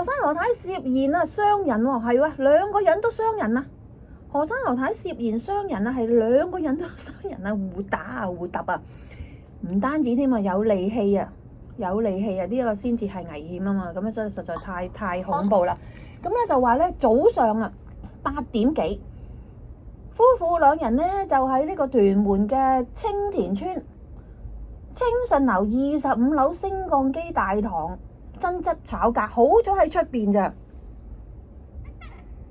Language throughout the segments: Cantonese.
何生何太涉嫌啊傷人喎，係喎，兩個人都傷人啊！何生何太涉嫌傷人啊，係兩個人都傷人啊，互打啊互揼啊，唔單止添啊，有利器啊，有利器啊，呢個先至係危險啊嘛，咁樣所以實在太恐怖啦。咁咧就話咧早上啊8點幾，夫婦兩人咧就喺呢個屯門嘅青田村清順樓25樓升降機大堂爭執吵架，好彩喺出邊咋。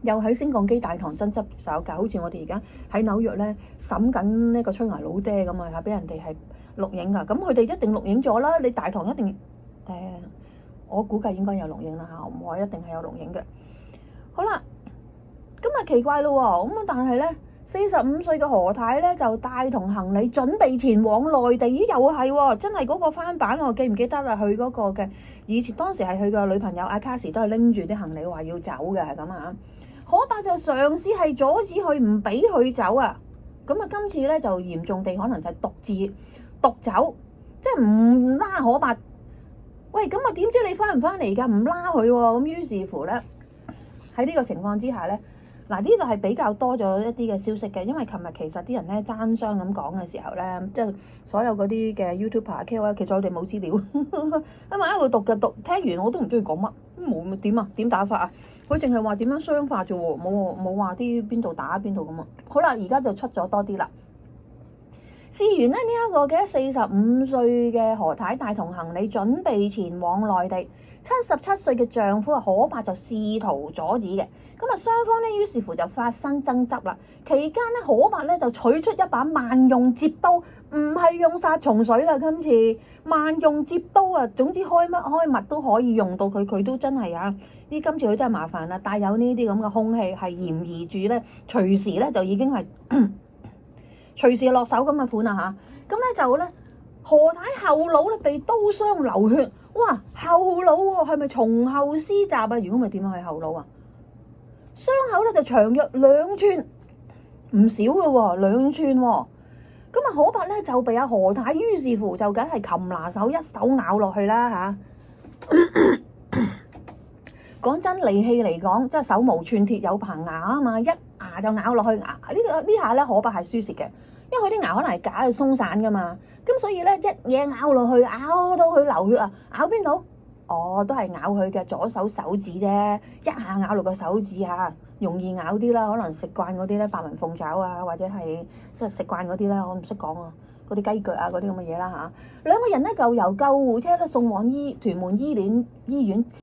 又喺升降機大堂爭執吵架，好似我哋而家喺紐約咧審緊呢個吹牙老爹咁啊，俾人哋係錄影噶。咁佢哋一定錄影咗啦，你大堂一定我估計應該有錄影啦嚇，唔係一定係有錄影嘅。好啦，咁啊奇怪咯喎，咁啊但係咧45歲嘅何太咧就帶同行李準備前往內地，咦又係喎，真係嗰個翻版喎，記唔記得啊？佢嗰個嘅以前當時係佢嘅女朋友阿卡士都係拎住啲行李話要走嘅，係咁啊。可伯就嘗試係阻止佢，唔俾佢走啊！咁啊，今次咧就嚴重地可能就係獨走，即係唔拉可伯。喂，咁啊點知你翻唔翻嚟㗎？唔拉佢喎，咁於是乎咧喺呢個情況之下咧，嗱呢度係比較多咗一啲嘅消息嘅，因為琴日其實啲人咧爭相咁講嘅時候咧，即係所有嗰啲嘅 YouTuber、KOL，其實我哋冇資料，咁啊喺度讀聽完我都唔知佢講乜，冇點啊？點打法啊？佢淨係話點樣傷法啫喎，冇話啲邊度打邊度咁啊！好啦，而家就出咗多啲啦。事緣咧呢一個嘅45歲嘅何太帶同行李準備前往內地，77歲嘅丈夫可伯就試圖阻止嘅。咁啊雙方咧於是乎就發生爭執啦。期間咧可伯咧就取出一把萬用摺刀，唔係用殺蟲水啦，今次萬用摺刀啊，總之開乜都可以用到佢都真係啊！今次佢真係麻煩啦，帶有呢啲咁嘅兇器係嫌疑住咧，隨時咧就已經係隨時落手咁嘅款啦嚇。咁咧就咧何太後腦咧被刀傷流血，哇後腦喎係咪從後施襲啊？如果咪點樣係後腦啊？傷口咧就長約2寸，唔少嘅喎2寸喎。咁啊可伯咧就被阿何太於是乎就梗係擒拿手一手咬落去啦嚇。講真，利器嚟講，即係手無寸鐵有棚牙啊嘛，一牙就咬落去牙。呢下咧可伯係輸蝕嘅，因為佢啲牙可能係假嘅鬆散噶嘛，咁所以咧一嘢咬落去，咬到佢流血啊！咬邊度？都係咬佢嘅左手手指啫，一下咬落個手指嚇，容易咬啲啦。可能食慣嗰啲咧，白雲鳳爪啊，或者係即係食慣嗰啲咧，我唔識講啊，嗰啲雞腳啊嗰啲咁嘅嘢啦嚇。兩個人咧就由救護車咧送往屯門醫院。